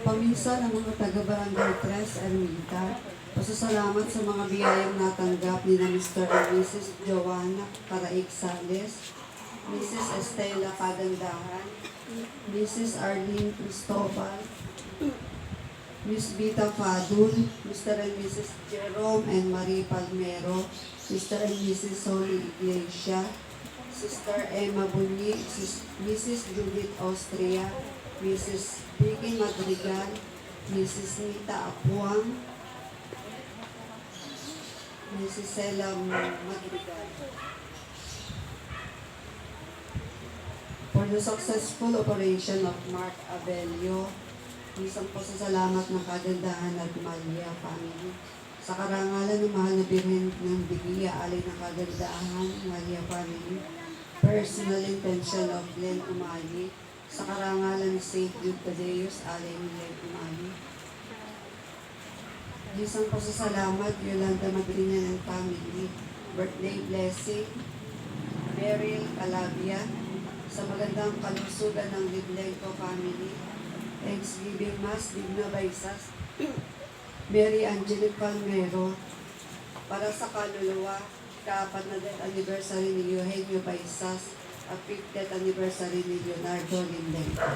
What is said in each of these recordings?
Paminsan ang mga taga-barangay Tres Ermita, pasasalamat sa mga biyayang natanggap ni na Mr. and Mrs. Joanna Paraig Sales, Mrs. Estela Pagandahan, Mrs. Arlene Cristobal, Miss Vita Fadul, Mr. and Mrs. Jerome and Marie Palmero, Mr. and Mrs. Soli Iglesia, Sister Emma Bunyi, Mrs. Judith Austria, Mrs. Vicky Madrigal, Mrs. Nita Apuang, Mrs. Sela Madrigal. For the successful operation of Mark Abelio, isang pasasalamat ng Kagandahan at Malia family. Sa karangalan ng mahal na Birhen ng Bigya, alay ng Kagandahan, Malia family. Personal intention of Glenn Umali. Sa karangalan ni St. Jude Tadeus, alay ni Glenn Umali. Isang pasasalamat, Yolanda Madrinan and family. Birthday blessing, Beryl Calabia. Sa magandang kalusugan ng Liblenco family. Thanksgiving Mass, Digna Baisas, Mary Angelic Palmero, para sa kaluluwa, ka-4 na death anniversary ni Eugenio Baisas at 5th death anniversary ni Leonardo Lindenco.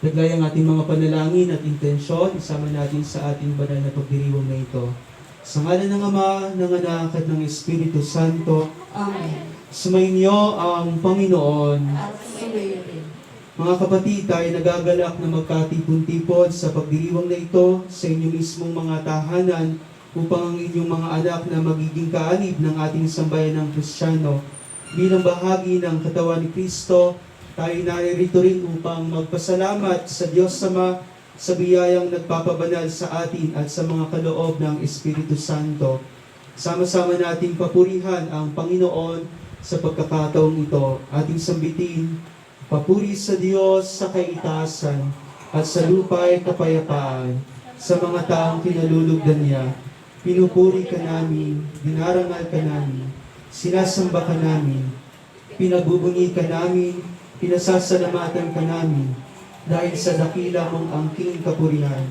Naglay ang ating mga panalangin at intensyon, isama natin sa ating banal na pagdiriwang na ito. Sa ngalan ng Ama, ng Anak at ng Espiritu Santo, Amen. sumainyo ang Panginoon. At sumayo rin. Mga kapatid, tayo nagagalak na magkatipon-tipon sa pagdiriwang na ito sa inyong mismong mga tahanan upang ang inyong mga anak na magiging kaanib ng ating sambayan ng Kristiyano bilang bahagi ng katawan ni Kristo. Tayo naririto rin upang magpasalamat sa Diyos Ama sa biyayang nagpapabanal sa atin at sa mga kaloob ng Espiritu Santo. Sama-sama nating papurihan ang Panginoon sa pagkakataong ito. Ating sambitin, papuri sa Diyos sa kaitaasan at sa lupa'y kapayapaan sa mga taong kinalulugdan niya. Pinupuri ka namin, dinarangal ka namin, sinasamba ka namin, pinagbubunyi ka namin, pinasasalamatan ka namin dahil sa dakila mong angking kapurihan.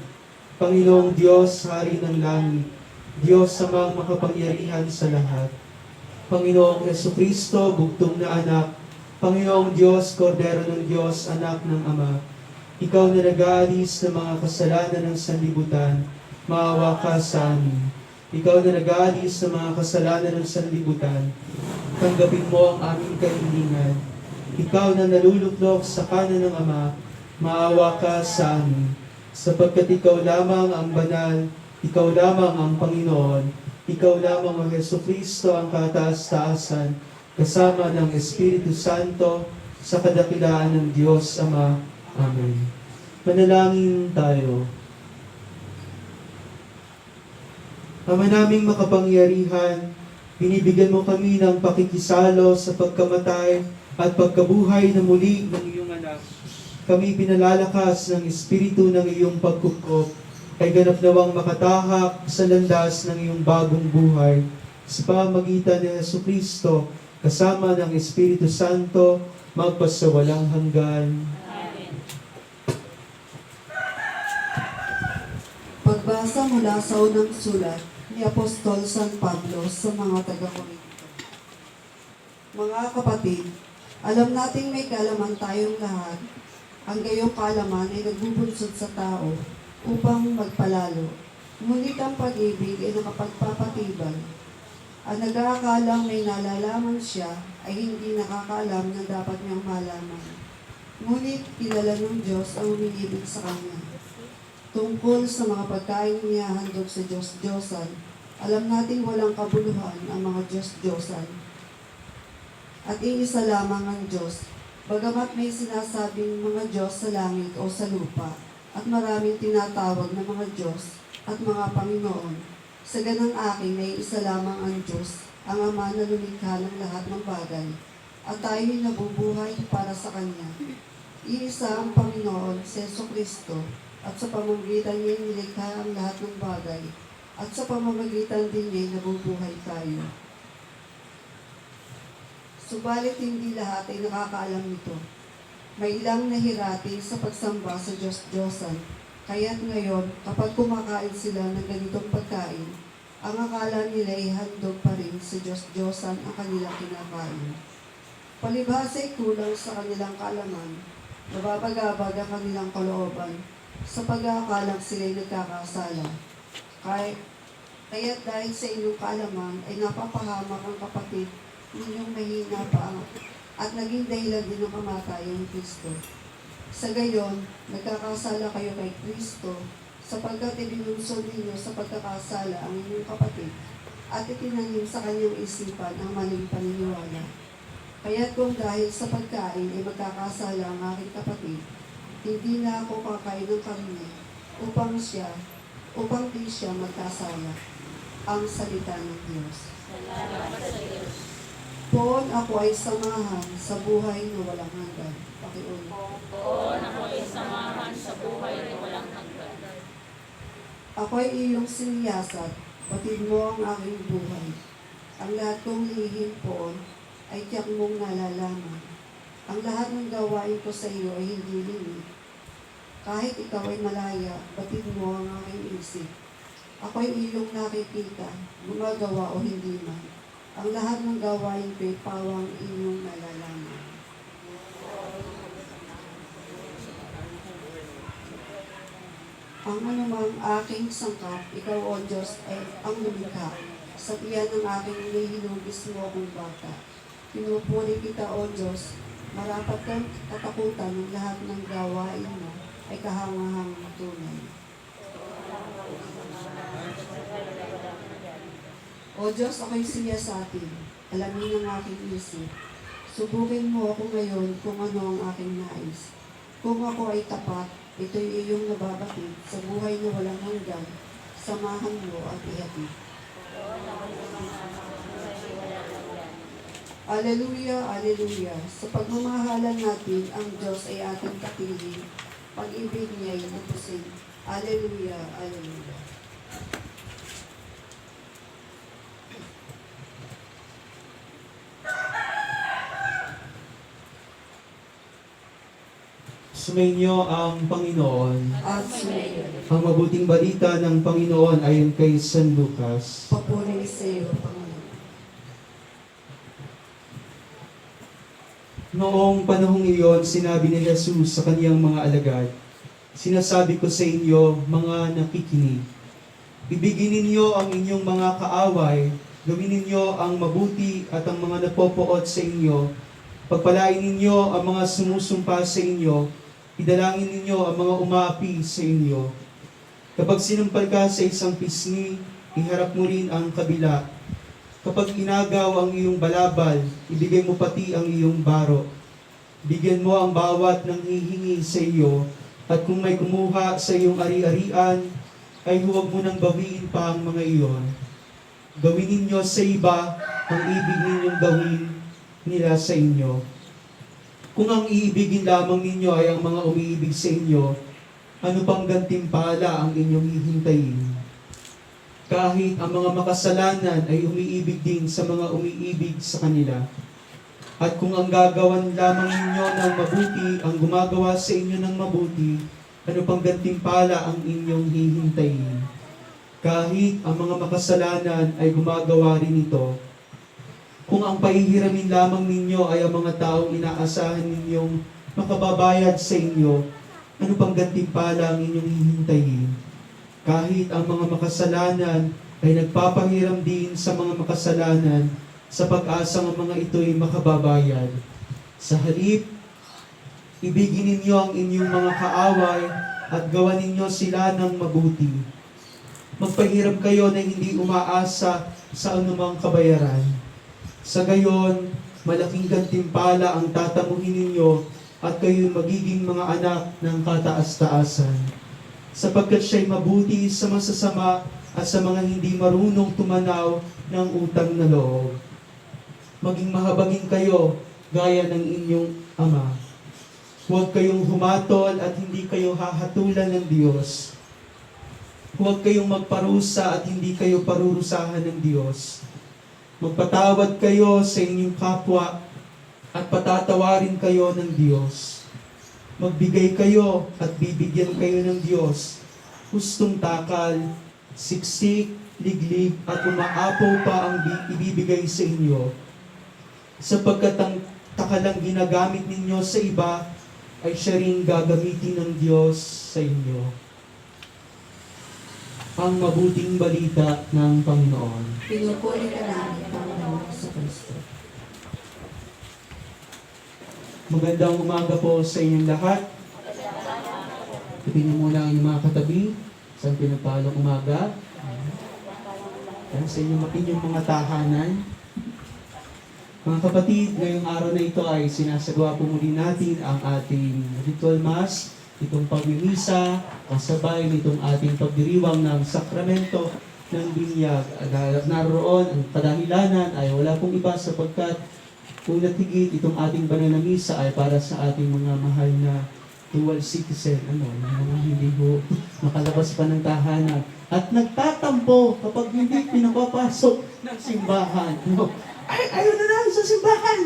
Panginoong Diyos, Hari ng langit, Diyos samang makapangyarihan sa lahat. Panginoong Jesucristo, bugtong na anak, Panginoong Diyos, Kordero ng Diyos, anak ng Ama, ikaw na nag-aalis ng mga kasalanan ng sanlibutan, maawa ka sa amin. Ikaw na nag-aalis ng mga kasalanan ng sanlibutan, tanggapin mo ang aming kahilingan. Ikaw na naluluklok sa kanan ng Ama, maawa ka sa amin. Sapagkat ikaw lamang ang banal, ikaw lamang ang Panginoon, ikaw lamang ang Jesucristo ang kataas-taasan, kasama ng Espiritu Santo, sa kadakilaan ng Diyos Ama. Amen. Manalangin tayo. Ama naming makapangyarihan, binibigyan mo kami ng pakikisalo sa pagkamatay at pagkabuhay na muli ng iyong anak. Kami pinalalakas ng Espiritu ng iyong pagkukup, ay ganap nawang makatahak sa landas ng iyong bagong buhay sa pamamagitan ni Jesucristo, kasama ng Espiritu Santo, magpasawalang hanggan. Amen. Pagbasa mula sa unang sulat ni Apostol San Pablo sa mga taga-Korinto. Mga kapatid, alam nating may kaalaman tayong lahat. Ang gayong kaalaman ay nagbubunsod sa tao upang magpalalo. Ngunit ang pag-ibig ay nakapagpapatibay. Ang nag-aakalang may nalalaman siya ay hindi nakakaalam na dapat niyang malaman. Ngunit kilala ng Diyos ang umiibig sa Kanya. Tungkol sa mga pagkain inihahandog sa Diyos-Diyosan, alam nating walang kabuluhan ang mga Diyos-Diyosan. At iisa lamang ang Diyos, bagamat may sinasabing mga Diyos sa langit o sa lupa, at maraming tinatawag na mga Diyos at mga Panginoon. Sa ganang aking na isa lamang ang Diyos, ang Ama na lumikha ng lahat ng bagay, at tayo'y nabubuhay para sa Kanya. Iisa ang Panginoon, si Jesucristo, at sa pamamagitan niya nilikha ang lahat ng bagay, at sa pamamagitan din niya nabubuhay tayo. Subalit hindi lahat ay nakakaalam nito. May ilang nahirati sa pagsamba sa Diyos-Diyosan, kaya't ngayon, kapag kumakain sila ng ganitong pagkain, ang akala nila ay handog pa rin sa Diyos-Diyosan ang kanilang kinakain. Palibhasa ay kulang sa kanilang kaalaman, nababagabag ang kanilang kalooban, sa pag-aakalang sila'y nagkakasala. Kaya't dahil sa inyong kaalaman ay napapahamak ang kapatid ninyong mahina pa at naging dahilan din ng kamatayan ni Kristo. Sa gayon, nagkakasala kayo kay Kristo sapagkat ibinunsod ninyo sa pagkakasala ang inyong kapatid at itinanim sa kanyang isipan ang maling paniniwala. Kaya't kung dahil sa pagkain ay magkakasala ang aking kapatid, hindi na ako kakain ng karne upang di siya magkasala. Ang salita ng Diyos. Salamat sa Diyos. Poon ako ay samahan sa buhay na walang hanggan. Pakiulit. Poon ako ay samahan sa buhay na walang hanggan. Ako ay iyong siniyasat, batid mo ang aking buhay. Ang lahat kong lihim poon ay tiyak mong nalalaman. Ang lahat ng gawain ko sa iyo ay hindi limit. Kahit ikaw ay malaya, batid mo ang aking isip. Ako ay iyong nakikita, gumagawa o hindi man. Ang lahat ng gawain ko ay pawang inyong nalalaman. Ang anumang aking sangkap, ikaw o Diyos ay ang lumikha. Sa tiyan ng aking nihilugis mo akong bata. Pinupuri kita o Diyos, marapat kang katakutan ng lahat ng gawain mo ay kahangahangang tunay. O Diyos, ako'y siya sa atin. Alamin ang aking isip. Subukin mo ako ngayon kung ano ang aking nais. Kung ako ay tapat, ito'y iyong nababatid sa buhay na walang hanggan. Samahan mo at ihatid. Aleluya, aleluya. Sa pagmamahalan natin, ang Diyos ay ating kapiling. Pag-ibig niya ay lupusin. Aleluya, aleluya. Sumainyo ang Panginoon. At sumayo. Ang mabuting balita ng Panginoon ayon kay San Lucas. Papuri sa iyo, Panginoon. Noong panahong iyon, sinabi ni Jesus sa kaniyang mga alagad, "Sinasabi ko sa inyo, mga nakikinig, ibigin ninyo ang inyong mga kaaway, gawin ninyo ang mabuti at ang mga napopoot sa inyo, pagpalain ninyo ang mga sumusumpa sa inyo, idalangin ninyo ang mga umaapi sa inyo. Kapag sinampal ka sa isang pisngi, iharap mo rin ang kabila. Kapag inagaw ang iyong balabal, ibigay mo pati ang iyong baro. Bigyan mo ang bawat nang hihingi sa iyo, at kung may kumuha sa iyong ari-arian, ay huwag mo nang bawiin pa ang mga iyon. Gawin ninyo sa iba ang ibig ninyong gawin nila sa inyo. Kung ang iibigin lamang ninyo ay ang mga umiibig sa inyo, ano pang gantimpala ang inyong hihintayin? Kahit ang mga makasalanan ay umiibig din sa mga umiibig sa kanila. At kung ang gagawan lamang ninyo ng mabuti, ang gumagawa sa inyo ng mabuti, ano pang gantimpala ang inyong hihintayin? Kahit ang mga makasalanan ay gumagawa rin ito. Kung ang pahihiramin lamang ninyo ay ang mga taong inaasahan ninyong makababayad sa inyo, ano pang gantimpala ang inyong hihintayin? Kahit ang mga makasalanan ay nagpapahiram din sa mga makasalanan sa pag-asa ng mga ito'y makababayad. Sa halip, Ibigin ninyo ang inyong mga kaaway at gawan ninyo sila ng mabuti. Magpahiram kayo na hindi umaasa sa anumang kabayaran. Sa gayon, malaking gantimpala ang tatamuhin ninyo at kayo'y magiging mga anak ng kataas-taasan. Sapagkat siya'y mabuti sa masasama at sa mga hindi marunong tumanaw ng utang na loob. Maging mahabagin kayo gaya ng inyong Ama. Huwag kayong humatol at hindi kayo hahatulan ng Diyos. Huwag kayong magparusa at hindi kayo parurusahan ng Diyos. Magpatawad kayo sa inyong kapwa at patatawarin kayo ng Diyos. Magbigay kayo at bibigyan kayo ng Diyos. Hustong takal, siksik, liglig at umaapaw pa ang ibibigay sa inyo. Sapagkat ang takalang ginagamit ninyo sa iba ay siya rin gagamitin ng Diyos sa inyo. Ang mabuting balita ng Panginoon. Pinupuri ka namin, Panginoon sa Kristo. Magandang umaga po sa inyong lahat. Tingnan niyo muna ang inyong mga katabi sa pinagpalang umaga. Yan sa inyong mga tahanan. Mga kapatid, ngayong araw na ito ay sinasagawa po muli natin ang ating ritual mass, itong pagmimisa, kasabay nitong ating pagdiriwang ng sakramento ng binyag. Naroon ang kadahilanan ay wala pong iba sapagkat una't higit itong ating banal na misa ay para sa ating mga mahal na dual citizen, yung mga hindi po makalabas pa ng tahanan at nagtatampo kapag hindi pinapapasok ng simbahan. Ayaw na namin sa simbahan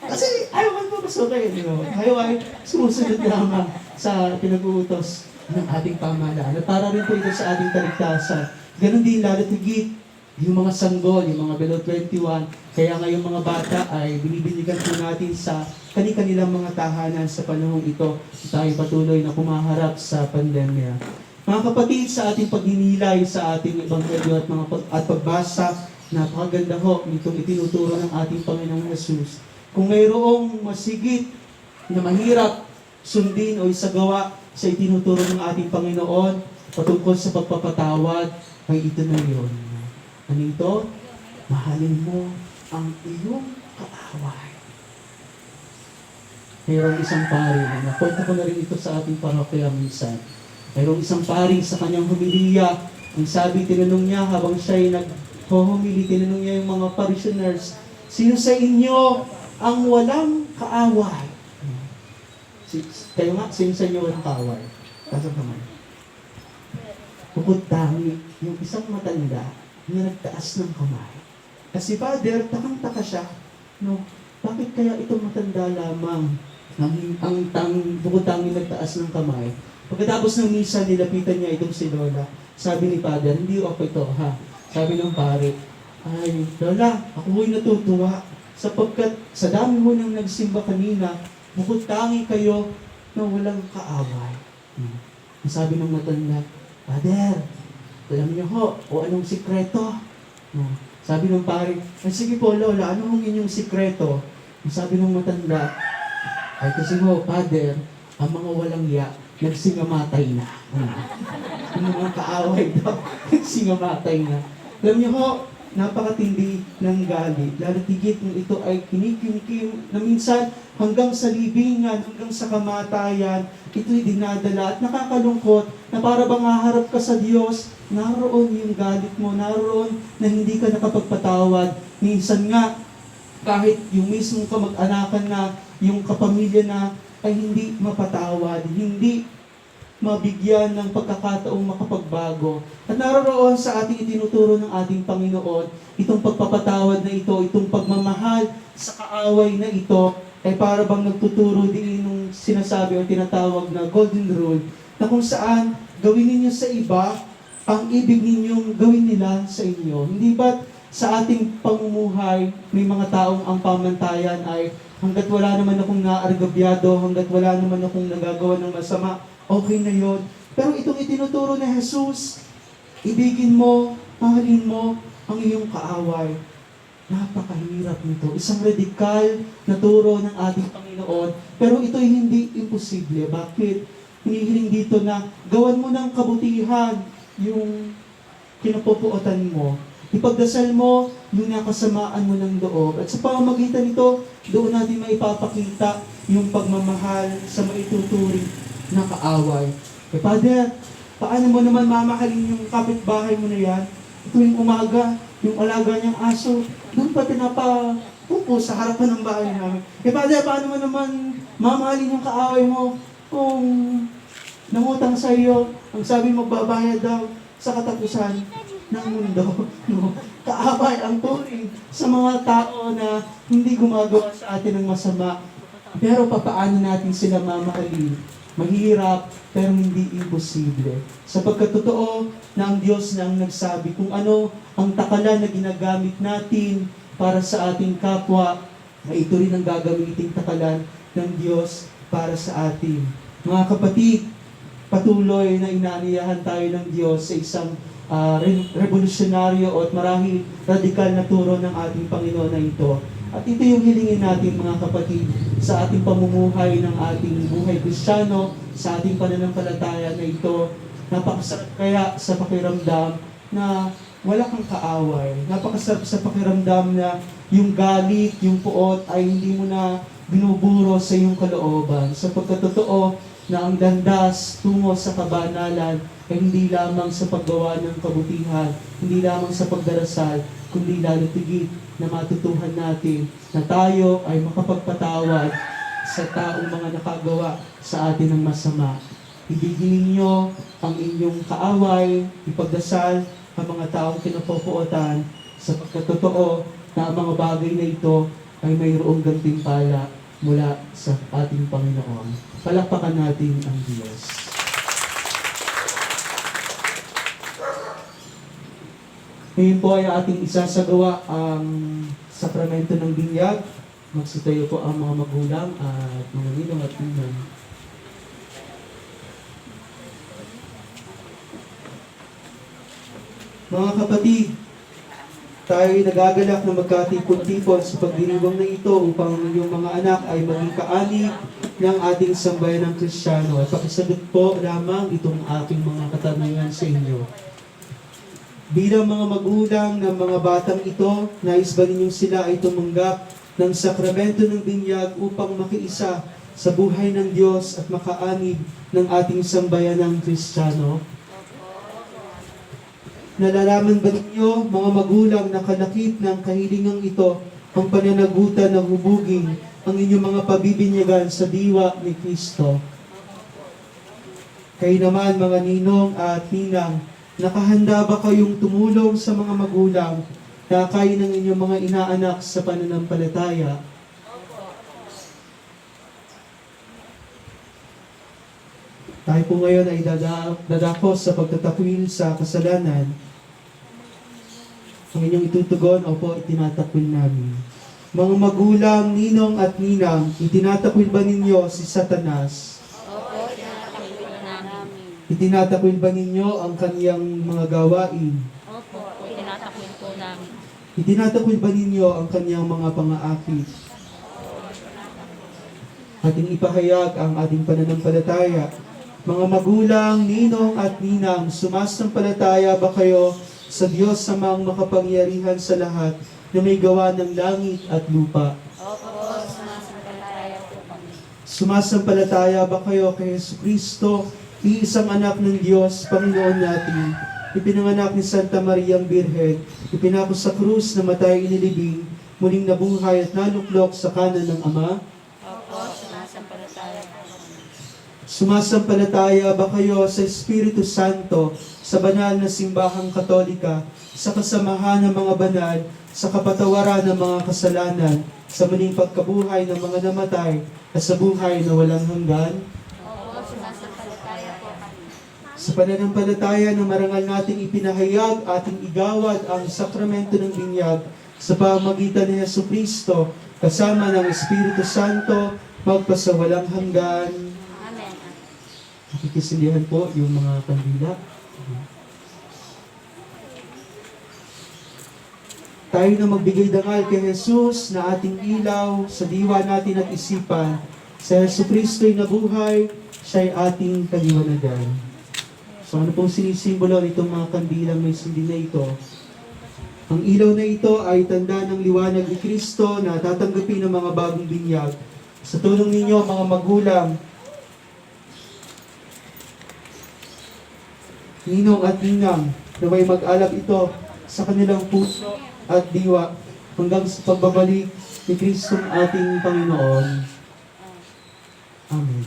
kasi ayaw man papasukin. Ayaw ay sumusunod lamang sa pinag-uutos ng ating pamahalaan. At para rin po ito sa ating kaligtasan. Ganon din lalo't higit yung mga sanggol, yung mga below 21. Kaya ngayong mga bata ay binibinyagan po natin sa kanilang mga tahanan sa panahong ito. Tayo patuloy na kumaharap sa pandemya. Mga kapatid, sa ating pagninilay sa ating ebanghelyo at pagbasa, napakaganda ho nitong itinuturo ng ating Panginoong Jesus. Kung mayroong masigit na mahirap sundin o isagawa sa itinuturo ng ating Panginoon patungkol sa pagpapatawad, ay ito na yun. Ano ito? Mahalin mo ang iyong kaaway. Mayroong isang pari, nakwento ko na rin ito sa ating parokya minsan. Mayroong isang pari sa kanyang humiliya. Ang sabi, tinanong niya habang siya'y humili, tinanong niya yung mga parishioners, sino sa inyo ang walang kaaway? Kayo nga, sino sa inyo walang kaaway? Kasang kamay. Bukod tangi, yung isang matanda na nagtaas ng kamay. At si Father, takang-taka siya. Bakit kaya itong matanda lamang ang bukod tangi nagtaas ng kamay? Pagkatapos ng misa, nilapitan niya itong si Lola. Sabi ni Father, hindi ako ito, ha? Sabi ng pare, ay, Lola, ako mo'y natutuwa sapagkat sa dami mo nang nagsimba kanina, bukod tangi kayo na walang kaaway. Sabi ng matanda, Father, alam niyo ho, o anong sikreto? Sabi ng pare, ay sige po Lola, ano ang inyong sikreto? Sabi ng matanda, ay kasi ho, Father, ang mga walang ya, nagsingamatay na. Yung mga kaaway daw, nagsingamatay na. Alam niyo ho, napakatindi ng galit. Lalo tigit nung ito ay kinikimkim na minsan hanggang sa libingan, hanggang sa kamatayan, ito'y dinadala at nakakalungkot na para bang haharap ka sa Diyos, naroon yung galit mo, naroon na hindi ka nakapagpatawad. Minsan nga, kahit yung mismong kamag-anakan na, yung kapamilya na, ay hindi mapatawad, hindi mabigyan ng pagkakataong makapagbago. At naroon sa ating itinuturo ng ating Panginoon, itong pagpapatawad na ito, itong pagmamahal sa kaaway na ito, ay para bang nagtuturo din nung sinasabi o tinatawag na golden rule, na kung saan gawin ninyo sa iba, ang ibig ninyong gawin nila sa inyo. Hindi ba't sa ating pamumuhay, may mga taong ang pamantayan ay hanggat wala naman akong naargabyado, hanggat wala naman akong nagagawa ng masama, okay na yon. Pero itong itinuturo na Jesus, ibigin mo, mahalin mo ang iyong kaaway. Napakahirap nito. Isang radikal na turo ng ating Panginoon. Pero ito'y hindi imposible. Bakit? Hinihiling dito na gawan mo ng kabutihan yung kinapupuotan mo. Ipagdasal mo yung nakasamaan mo ng loob. At sa pamamagitan nito, doon natin maipapakita yung pagmamahal sa maituturing na kaaway. Father, paano mo naman mamahalin yung kapitbahay mo na yan? Tuwing umaga, yung alaga niyang aso, doon pa pinapapupo sa harapan ng bahay namin. Father, paano mo naman mamahalin yung kaaway mo kung nangutang sa iyo, ang sabi mo babayad daw sa katapusan ng mundo? No? Kaaway ang turing sa mga tao na hindi gumagawa sa atin ng masama. Pero papaano natin sila mamahalin? Mahirap, pero hindi imposible. Sapagkat totoo na ang Diyos na ang nagsabi kung ano ang takalan na ginagamit natin para sa ating kapwa, ay ito rin ang gagamiting takalan ng Diyos para sa atin. Mga kapatid, patuloy na inaaniyahan tayo ng Diyos sa isang revolusyonaryo at marahil radikal na turo ng ating Panginoon na ito. At ito yung hilingin natin mga kapatid sa ating pamumuhay ng ating buhay Kristiyano, sa ating pananampalataya na ito. Napakasarap kaya sa pakiramdam na wala kang kaaway. Napakasarap sa pakiramdam na yung galit, yung puot ay hindi mo na binuburo sa iyong kalooban. Sapagkat totoo na ang landas tungo sa kabanalan ay hindi lamang sa paggawa ng kabutihan, hindi lamang sa pagdarasal, kundi lalo tigit na matutuhan natin na tayo ay makapagpatawad sa taong mga nakagawa sa atin ng masama. Ibigin ninyo ang inyong kaaway, ipagdasal ang mga taong kinapupuotan sapagkat totoo na ang mga bagay na ito ay mayroong gantimpala mula sa ating Panginoon. Palakpakan natin ang Diyos. Ngayon po ay ating isasagawa ang sakramento ng binyag. Magsitayo po ang mga magulang at mga ninong at ninang. Mga kapatid, tayo ay nagagalak na magkatipon-tipon sa pagdiriwang na ito upang ang inyong mga anak ay maging kaanib ng ating sambayan ng Kristiyano. At pakisagot po lamang itong aking mga katanungan sa inyo. Bilang mga magulang ng mga batang ito, nais ba ninyong sila ay tumanggap ng sakramento ng binyag upang makiisa sa buhay ng Diyos at makaanib ng ating sambayan ng Kristiyano? Nalalaman ba ninyo, mga magulang, na kalakip ng kahilingang ito ang pananagutan ng hubugin ang inyong mga pabibinyagan sa diwa ni Kristo? Kayo naman, mga ninong at ninang, nakahanda ba kayong tumulong sa mga magulang na kaya ng inyong mga inaanak sa pananampalataya? Tayo po ngayon ay dadako sa pagtatakwil sa kasalanan. Ang inyong itutugon, opo, itinatakwil namin. Mga magulang, ninong at ninang, itinatakwil ba ninyo si Satanas? Opo, tinatakwil namin. Itinatakwil ba ninyo ang kaniyang mga gawain? Opo, tinatakwil po namin. Itinatakwil ba ninyo ang kaniyang mga pang-aakit? Ating ipahayag ang ating pananampalataya. Mga magulang, ninong at ninang, sumasampalataya ba kayo sa Diyos samang makapangyarihan sa lahat na may gawa ng langit at lupa? Opo, sumasampalataya po kami. Sumasampalataya ba kayo kay Jesucristo, iisang anak ng Diyos, Panginoon natin, ipinanganak ni Santa Maria ang Birhen, ipinako sa krus na matay inilibing, muling nabuhay at naluklok sa kanan ng Ama? Opo, sumasampalataya po kami. Sumasampalataya ba kayo sa Espiritu Santo, sa banal na simbahang katolika, sa kasamahan ng mga banal, sa kapatawaran ng mga kasalanan, sa muling pagkabuhay ng mga namatay, at sa buhay na walang hanggan? Opo, sumasampalataya po kami. Sa pananampalataya na marangal nating ipinahayag, ating igawad ang sakramento ng binyag sa pamamagitan ni Jesucristo, kasama ng Espiritu Santo, magpasawalang hanggan. Amen. Nakikisilihan po yung mga kandila. Tayo na magbigay dangal kay Jesus na ating ilaw sa diwa natin at isipan. Sa Yesu Kristo'y nabuhay, siya'y ating kaliwanagan. So ano pong sinisimbolo nitong mga kandilang may sindi na ito? Ang ilaw na ito ay tanda ng liwanag ni Kristo na tatanggapin ng mga bagong binyag. Sa tulong ninyo, mga magulang, ninong at ninang, naway mag-alab ito sa kanilang puso at diwa hanggang sa pagbabalik ni Kristo ating Panginoon. Amen.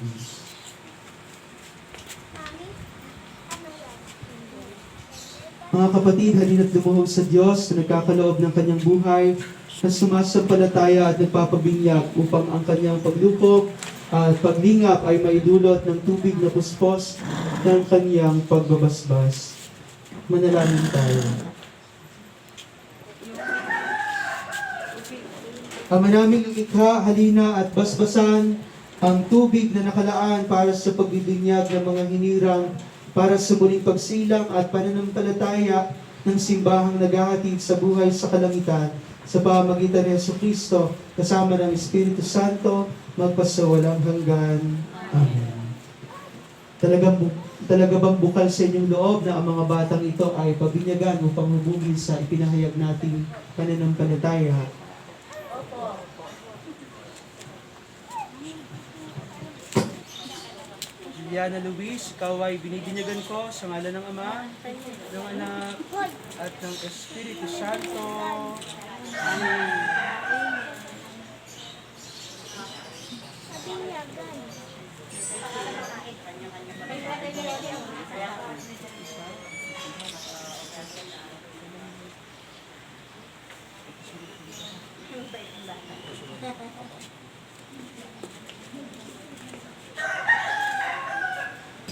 Mga kapatid, halina't lumuhog sa Diyos na nagkakaloob ng kanyang buhay, na sumasampalataya at nagpapabinyag upang ang kanyang paglupok at paglingap ay maidulot ng tubig na puspos ng kanyang pagbabasbas. Manalangin tayo. Ama naming lumikha, halina at basbasan ang tubig na nakalaan para sa pagbibinyag ng mga hinirang para sa muling pagsilang at pananampalataya ng simbahang naghahatid sa buhay sa kalangitan sa pamamagitan ni Jesucristo kasama ng Espiritu Santo magpasawalang hanggan. Amen. Talaga bang bukal sa inyong loob na ang mga batang ito ay pabinyagan upang hubugin sa ipinahayag nating pananampalataya? Juliana Luis, ikaw ay binibinyagan ko sa ngalan ng Ama, ng Anak, at ng Espiritu Santo. Amen.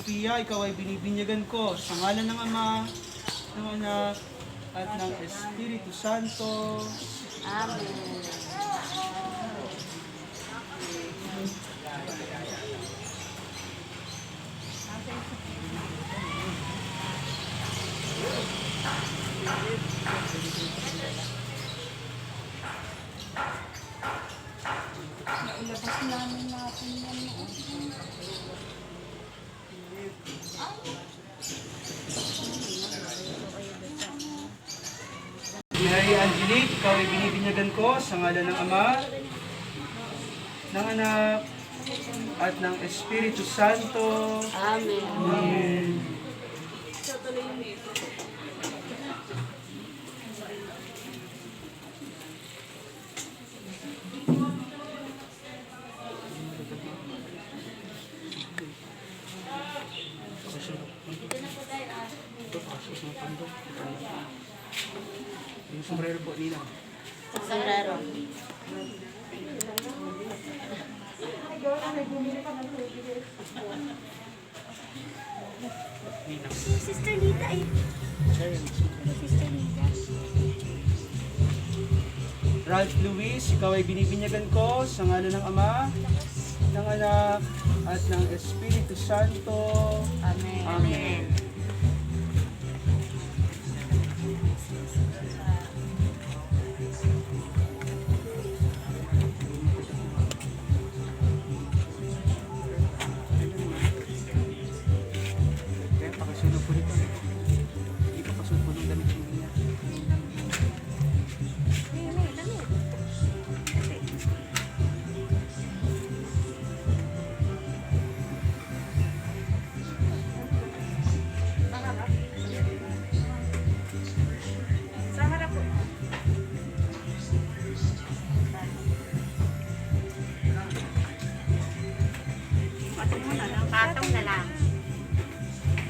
Pia, ikaw ay binibinyagan ko sa ngalan ng Ama, ng Anak, at ng Espiritu Santo. Amen. Ilabas namin natin yan. Mary Angelique, ikaw ay binibinyagan ko sa ngalan ng Ama, ng Anak, at ng Espiritu Santo. Amen. Amen. Yung sombrero po nila. Sombrero. Si Sister Lita ay... Si Sister Lita. Ralph Luis, ikaw ay binibinyagan ko sa ngalan ng Ama, ng Anak, at ng Espiritu Santo. Amen. Amen. Kaya pakasunod po nito. Ipapasunog po ng damit niya. May damit. Sa harap po. Patong mo na lang. Patong na lang.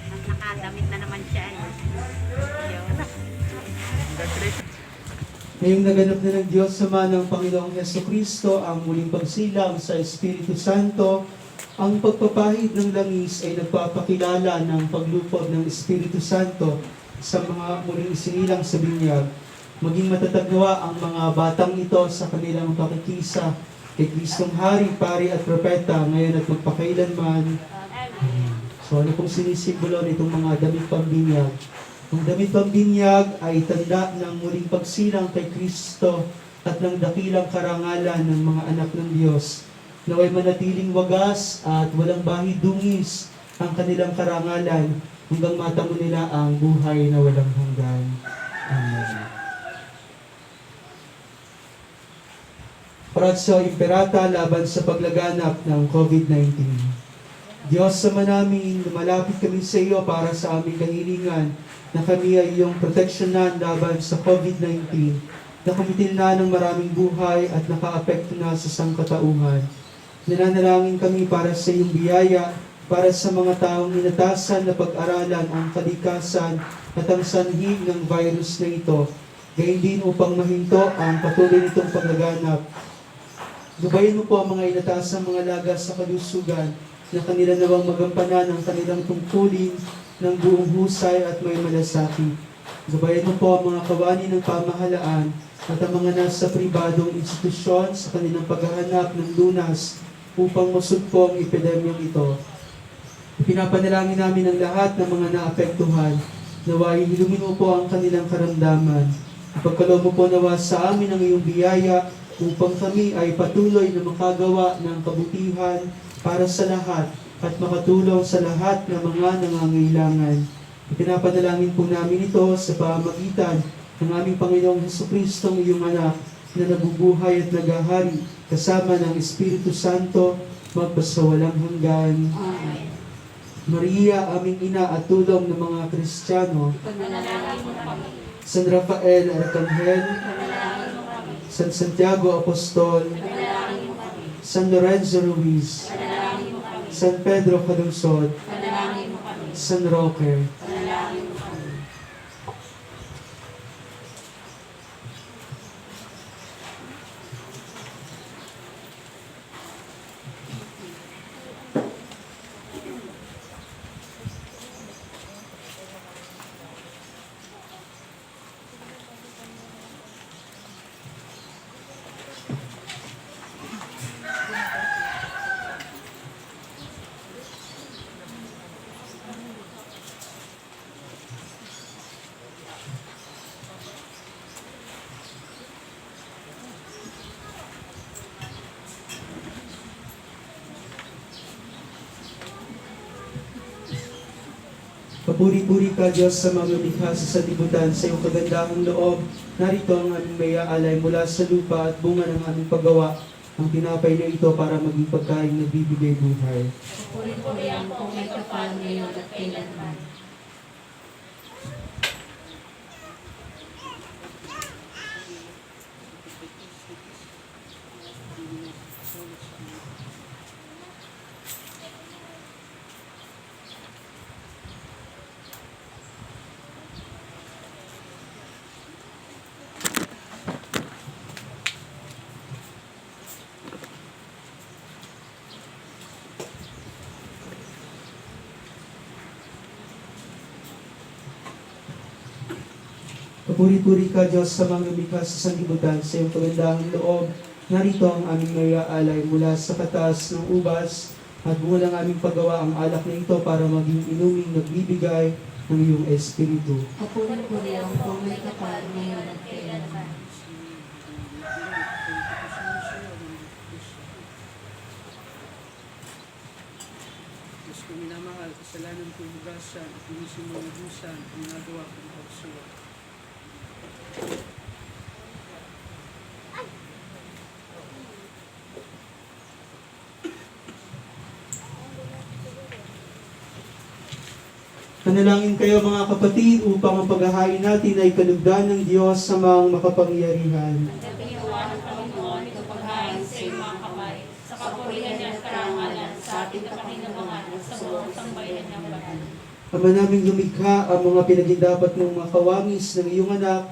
At nakadamit na naman siya. Yun. Ngayong naganap na ng Diyos sama ng Panginoong Jesucristo ang muling pagsilang sa Espiritu Santo, ang pagpapahid ng langis ay nagpapakilala ng paglupog ng Espiritu Santo sa mga muling isinilang sa binyag. Maging matatagwa ang mga batang ito sa kanilang pakikisa kay Kristong Hari, Pari at Propeta ngayon at magpakailanman. So ano pong sinisimbolo nitong mga damit pambinyag? Ang damit pang binyag ay tanda ng muling pagsilang kay Kristo at ng dakilang karangalan ng mga anak ng Diyos. Naway manatiling wagas at walang bahid-dungis ang kanilang karangalan hanggang matamo nila ang buhay na walang hanggan. Amen. Oratio Imperata laban sa paglaganap ng COVID-19. Diyos sama namin, lumalapit kami sa iyo para sa aming kahilingan na kami ay iyong proteksyonan laban sa COVID-19 na kumitil na ng maraming buhay at nakaapekto na sa sangkatauhan. Nananalangin kami para sa iyong biyaya, para sa mga taong inatasan na pag-aralan ang kalikasan at ang sanhi ng virus na ito, gayon din upang mahinto ang patuloy nitong paglaganap. Gabayin mo po ang mga inatasang mga lagas sa kalusugan na kanila nawang magampanan ang kanilang tungkulin ng buong husay at may malasakit. Gabayan mo po ang mga kawani ng pamahalaan at ang mga nasa pribadong institusyon sa kanilang paghahanap ng lunas upang masugpo ang epidemyang ito. Pinapanalangin namin ang lahat ng mga naapektuhan. Naway hilumin mo po ang kanilang karamdaman. Ipagkaloob mo po nawa sa amin ang iyong biyaya upang kami ay patuloy na makagawa ng kabutihan para sa lahat at makatulong sa lahat ng mga nangangailangan. Ipinapanalangin po namin ito sa pamamagitan ng aming Panginoong Jesucristong iyong anak na nabubuhay at naghahari kasama ng Espiritu Santo magpasawalang hanggan. Amen. Maria, aming ina at tulong ng mga Kristiyano, Panalangin mo kami. San Rafael Arcangel, Panalangin mo kami. San Santiago Apostol, Panalangin mo kami. San Lorenzo Ruiz, Panalangin mo kami. San Pedro Calungsod, Panalangin mo kami. San Roque. Panalangin mo kami. Papuri-puri ka, Diyos, sa mga lumikha sa sanlibutan, sa iyong kagandahang loob. Narito ang aming may-aalay mula sa lupa at bunga ng aming paggawa. Ang tinapay na ito para maging pagkain na bibigay buhay. Puri-puri ang kung may kapal ngayon at kailanman. Papuri-puri ka, Diyos, sa mga lumikha sa sanlibutan, sa iyong kagandahang loob. Narito ang aming may-aalay mula sa katas ng ubas at bunga ng aming paggawa ang alak na ito para maging inuming nagbibigay ng iyong Espiritu. Papuri-puri ang kung may kapal ngayon at kailanman. Diyos ko minamahal, kasalanan ko hugasan at linisin mo lubusan ang nagawa ko ng pagsuwa. Manalangin kayo mga kapatid upang ang paghahain natin ay kalugdan ng Diyos sa mga makapangyarihan. Nagpinawa ng Panginoon ito paghain sa iyong mga kamay, sa kapulian niya at karangalan, sa ating kapakinabangan at sa buong sambayan ng banal. Ama naming lumikha, ang mga pinagindapat ng mga kawangis ng iyong anak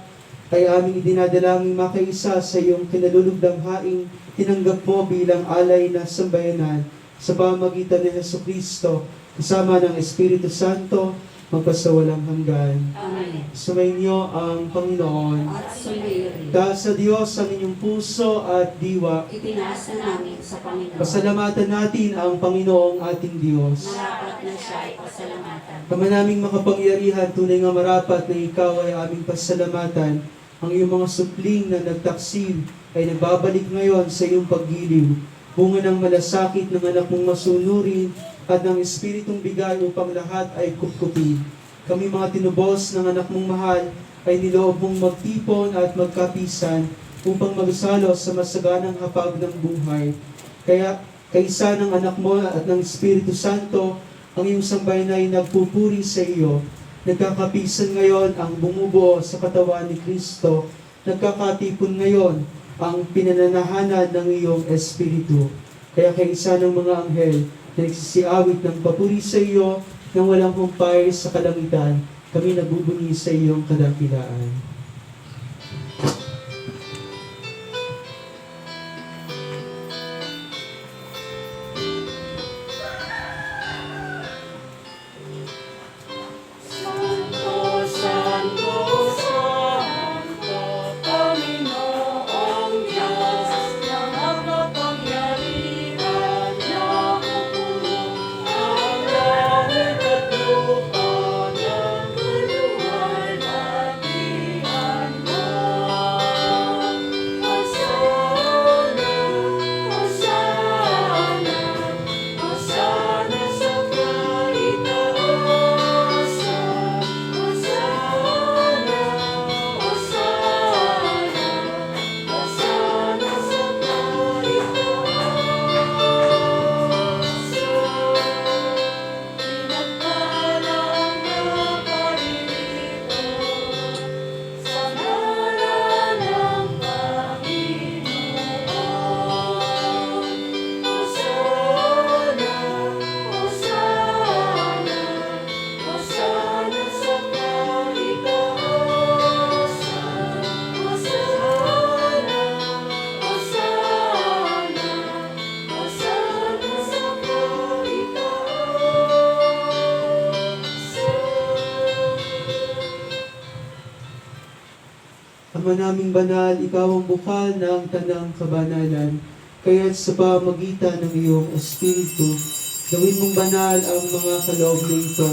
ay aming idinadalangin makaisa sa iyong kinalulugdang haing tinanggap mo bilang alay na sambayanan sa pamamagitan ni Jesucristo kasama ng Espiritu Santo magpasawalang hanggan. Amen. Sumainyo ang Panginoon. At sumayin. Dahil sa Diyos ang inyong puso at diwa, Itinaas na namin sa Panginoon. pasalamatan natin ang Panginoong ating Diyos. Marapat na siya ay pasalamatan. Kama naming makapangyarihan, tunay nga marapat na ikaw ay aming pasalamatan. Ang iyong mga supling na nagtaksil ay nagbabalik ngayon sa iyong paggiliw. Bunga ng malasakit ng anak mong masunurin at ng Espiritong bigay upang lahat ay kupkupin. Kami mga tinubos ng anak mong mahal ay niloob mong magtipon at magkapisan upang magsalo sa masaganang hapag ng buhay. Kaya kaisa ng anak mo at ng Espiritu Santo, ang iyong sambayan ay nagpupuri sa iyo. Nagkakapisan ngayon ang bumubuo sa katawan ni Kristo. Nagkakatipon ngayon ang pinananahanan ng iyong Espiritu. Kaya kaisa ng mga anghel na nagsisiawit ng papuri sa iyo nang walang humpay sa kalangitan, kami nagbubunyi sa iyong kadakilaan. Santo, Santo, Santo, Panginoong Diyos, na makapangyarihan na pupuro ang langit at lupa ng kaluwalhatian mo. Hosana, Hosana, Hosana sa kaitaasan. Hosana, Hosana, Hosana sa kaitaasan. Pinagpala ang naparirito sa ngalan ng Panginoon. Hosana, Hosana, Hosana sa kaitaasan. Hosana, Hosana, Hosana sa kaitaasan. Ama naming banal, ikaw ang bukal ng tanang kabanalan. Kaya't sa pamagitan ng iyong Espiritu, gawin mong banal ang mga kaloob na ito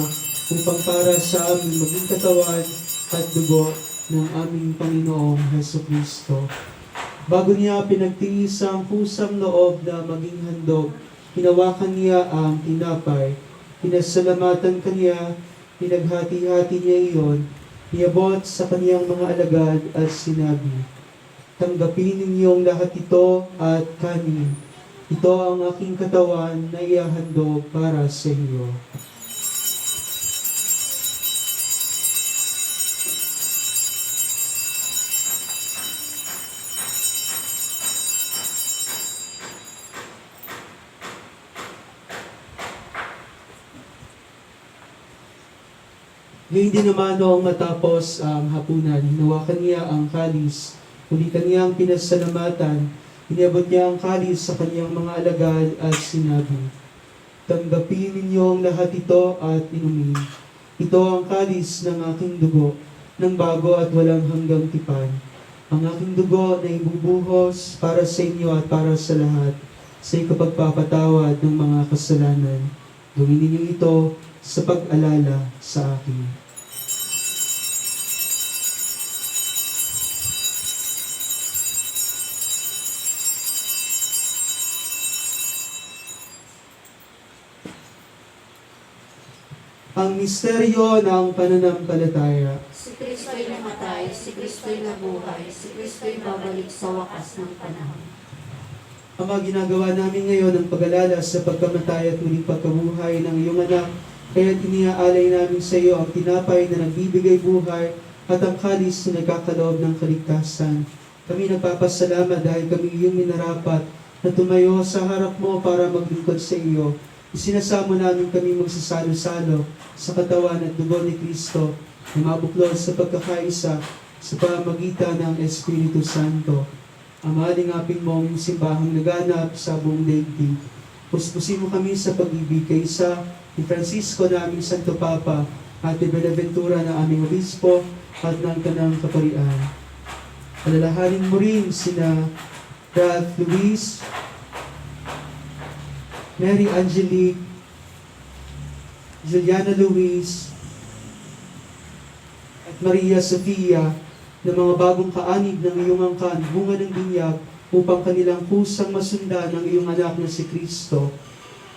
upang para sa amin maging katawan at dugo ng aming Panginoong Hesukristo. Bago niya pinagtiis ang kusang loob na maging handog, hinawakan niya ang tinapay, pinasalamatan kaniya, pinaghati-hati niya iyon, niabot sa kaniyang mga alagad at sinabi, "Tanggapin ninyong lahat ito at kanin. Ito ang aking katawan na ihahandog para sa inyo." Ngayon din naman noong matapos ang hapunan, hinawakan niya ang kalis, muli kaniyang pinasalamatan, iniabot niya ang kalis sa kaniyang mga alagad at sinabi, "Tanggapin ninyo ang lahat ito at inumin. Ito ang kalis ng aking dugo, ng bago at walang hanggang tipan. Ang aking dugo na ibubuhos para sa inyo at para sa lahat, sa ikapagpapatawad ng mga kasalanan. Gawin ninyo ito sa pag-alala sa akin." Ang misteryo ng pananampalataya. Si Kristo'y namatay, si Kristo'y nabuhay, si Kristo'y babalik sa wakas ng panahon. Ama, ginagawa namin ngayon ang pag-alala sa pagkamatay at muling pagkabuhay ng iyong anak, kaya iniaalay namin sa iyo ang tinapay na nagbibigay buhay at ang kalis na nagkakaloob ng kaligtasan. Kami nagpapasalamat dahil kami iyong minarapat na tumayo sa harap mo para maglingkod sa iyo. Isinasamo namin kami magsasalo-salo sa katawan at dugo ni Kristo na mabuklod sa pagkakaisa sa pamagitan ng Espiritu Santo. Ama, lingapin mo ang simbahang naganap sa buong daigdig. Puspusin mo kami sa pag-ibig kaysa ni Francisco naming Santo Papa Ate Benaventura ng aming obispo at ng kanang kaparian. Alalahanin mo rin sina Ralph Luis, Mary Angelique, Juliana Luis, at Maria Sofia na mga bagong kaanib ng iyong angkan, bunga ng binyag, upang kanilang kusang masundan ng iyong anak na si Kristo.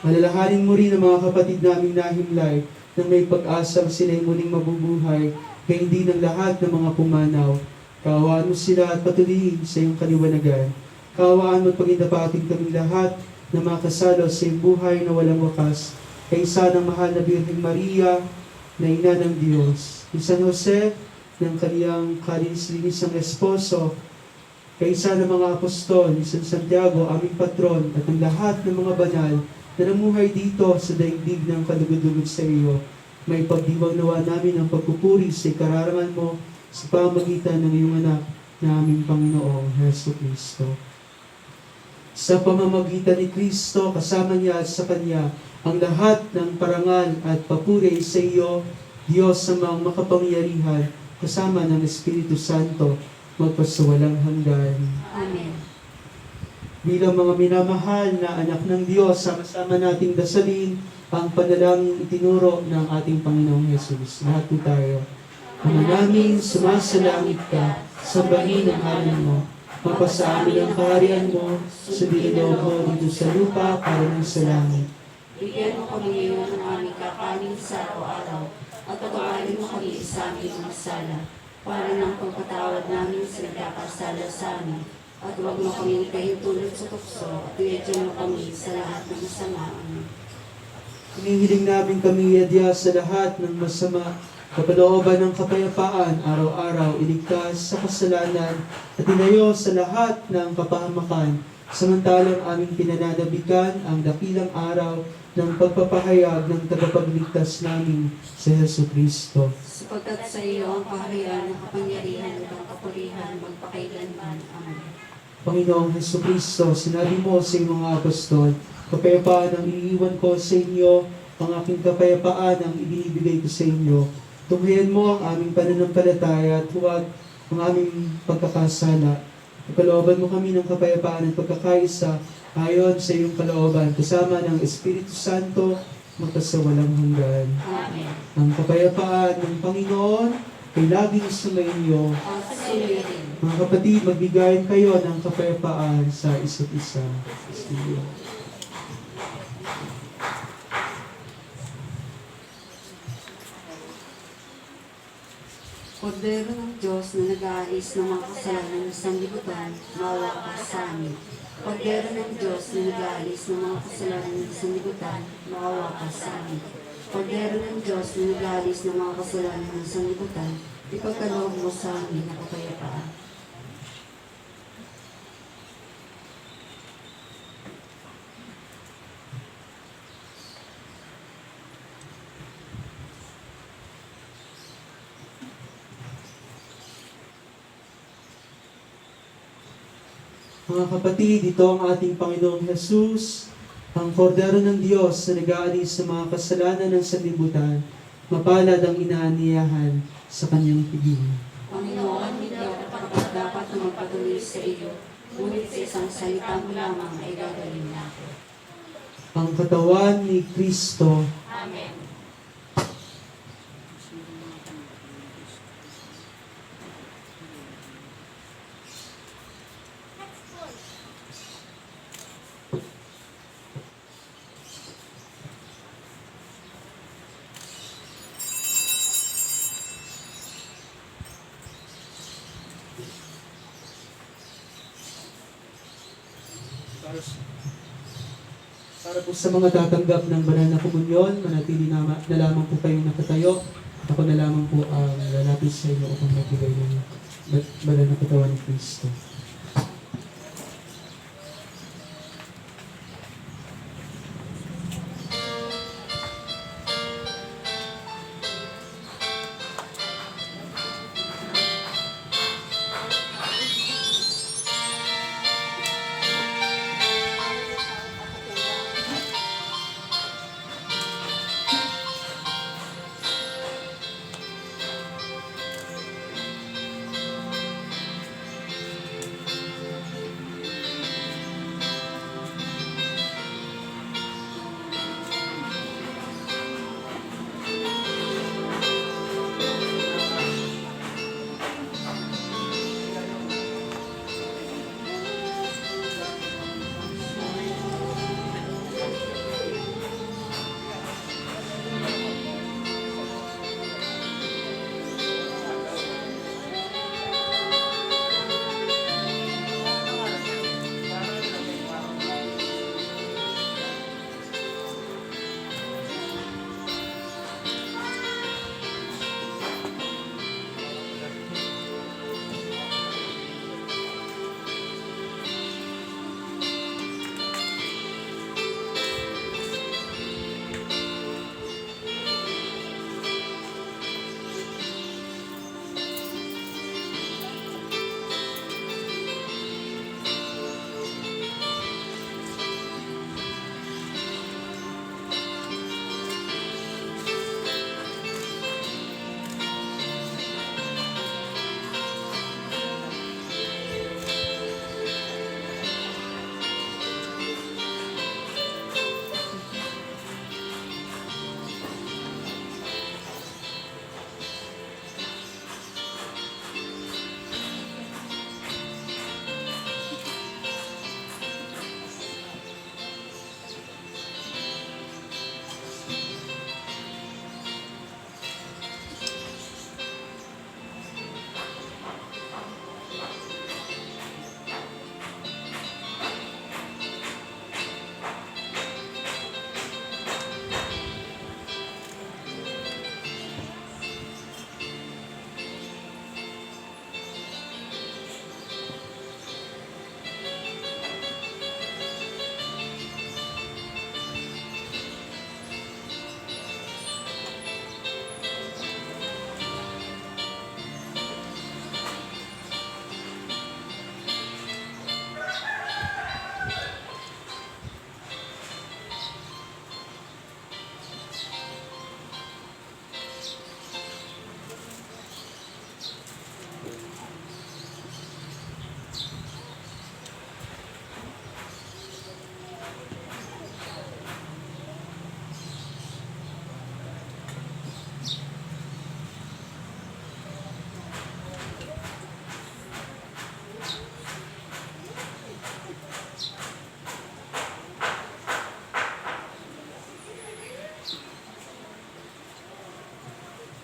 Alalahanin mo rin ang mga kapatid naming nahimlay na may pag-asang sila'y muling mabubuhay, kaya hindi ng lahat ng mga pumanaw. Kaawaan mo sila at patuloyin sa iyong kaliwanagan. Kaawaan mo at pagindapating kaming lahat na makasalo sa iyong buhay na walang wakas, kaysa ng mahal na Birheng Maria, na ina ng Diyos. Ni San Jose, ng kaniyang kalinis-linisang esposo, kaysa ng mga apostol, ni San Santiago, aming patron, at ang lahat ng mga banal na namuhay dito sa daigdig ng kalugod-lugod sa iyo, may pagdiwang nawa namin ang pagpupuri sa ikararangan mo sa pamagitan ng iyong anak na aming Panginoong Heso Kristo. Sa pamamagitan ni Kristo, kasama niya at sa Kanya, ang lahat ng parangal at papuri sa iyo, Diyos sa mga makapangyarihan, kasama ng Espiritu Santo, magpasawalang hanggan. Amen. Bilang mga minamahal na anak ng Diyos, sama-sama nating dasalin ang panalangin itinuro ng ating Panginoong Yesus. Lahat po tayo. Ama namin, sumasalangit ka, sambahin ang ngalan mo. Mapasa amin ang kaharian mo, sundin ang loob mo dito sa lupa para ng sa langit. Bigyan mo kami ngayon ng aming kakanin sa araw-araw, at patawarin mo kami sa aming mga sala, para ng pagpatawad namin sa nagkakasala sa amin. At huwag mo kami kahintulad sa tukso, at iadyan mo kami sa lahat ng masama. Amen. Hinihiling namin kami, Diyos, sa lahat ng masama, kapalooban ng kapayapaan, araw-araw, iligtas sa kasalanan, at inayo sa lahat ng kapahamakan, samantalang aming pinananabikan ang dakilang araw ng pagpapahayag ng tagapagligtas namin sa Heso Kristo. Sapagkat sa iyo ang kaharian, ang kapangyarihan, at ang kapulihan, magpakailanman. Amen. Panginoong Heso Kristo, sinabi mo sa iyong mga apostol, kapayapaan ang iniiwan ko sa inyo, ang aking kapayapaan ang ibinibigay ko sa inyo. Tunghayan mo ang aming pananampalataya at huwag ang aming pagkakasala. Kalooban mo kami ng kapayapaan at pagkakaisa ayon sa iyong kalooban, kasama ng Espiritu Santo, magpasawalang hanggan. Amen. Ang kapayapaan ng Panginoon ay laging sumainyo. At suyo rin. Mga kapatid, magbigayan kayo ng kapayapaan sa isa't isa. Sige. Kordero ng Diyos na nag-aalis ng mga kasalanan ng sanlibutan, maawa ka sa amin. Kordero ng Diyos na nag-aalis ng mga kasalanan ng sanlibutan, maawa ka sa amin. Kordero ng Diyos na nag-aalis ng mga kasalanan ng sanlibutan, ipagkaloob mo sa amin na kapayapaan. Mga kapatid, ito ang ating Panginoong Jesus, ang kordero ng Diyos na nag-aalis sa mga kasalanan ng sanlibutan, mapalad ang inaaniyahan sa kanyang piging. Panginoon, hindi ako dapat na magpatuloy sa iyo, ngunit sa isang salita mo lamang ay gagaling na ako. Ang katawan ni Kristo. Amen. Para po sa mga tatanggap ng banal na komunyon, manatili na lamang po kayong nakatayo. Ako na lamang po ang lalapit sa inyo upang magbigay ng banal na katawan ni Kristo.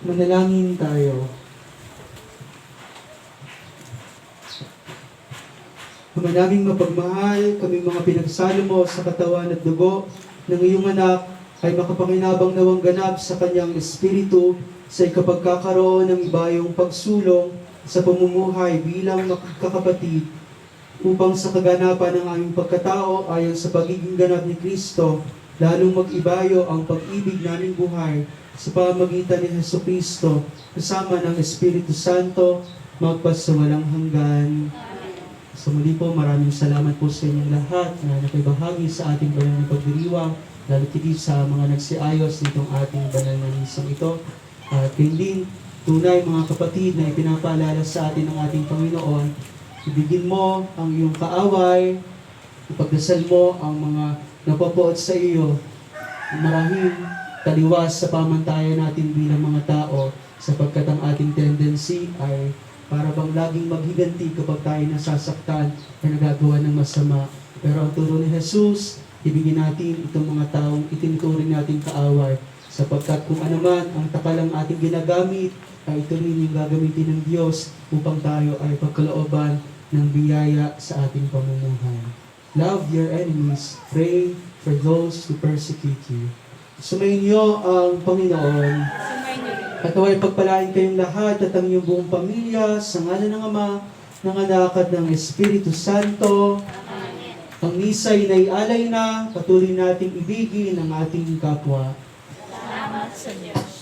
Manalangin tayo. Ama naming mapagmahal, kami mga pinagsalo mo sa katawan at dugo ng iyong anak ay makapanginabang nawang ganap sa kanyang espiritu sa ikapagkakaroon ng ibayong pagsulong sa pamumuhay bilang makakapatid upang sa kaganapan ng aming pagkatao ayon sa pagiging ganap ni Kristo, lalong mag-ibayo ang pag-ibig naming buhay sa pamamagitan ni Jesucristo kasama ng Espiritu Santo magpasawalang hanggan. So muli po, maraming salamat po sa inyong lahat na nakibahagi sa ating banal na pagdiriwang, lalo tigit sa mga nagsiayos nitong ating banal na misang ito. At din, tunay mga kapatid na ipinapaalala sa atin ng ating Panginoon, ibigin mo ang iyong kaaway, ipagdasal mo ang mga napapoot sa iyo, marahil taliwas sa pamantayan natin bilang mga tao, sapagkat ang ating tendency ay para bang laging maghiganti kapag tayo nasasaktan o nagagawa ng masama. Pero ang turo ni Jesus, ibigin natin itong mga taong itinuturing natin kaaway, sapagkat kung ano man ang takalang ating ginagamit, ay ito rin yung gagamitin ng Diyos upang tayo ay pagkalooban ng biyaya sa ating pamumuhay. Love your enemies, pray for those who persecute you. Sumayin niyo ang Panginoon. Sumayin niyo rin. At naway pagpalain kayong lahat at ang iyong buong pamilya sa ngalan ng Ama, ng Anak at ng Espiritu Santo. Ang misa'y naialay na, patuloy nating ibigin ang ating kapwa. Salamat sa Diyos.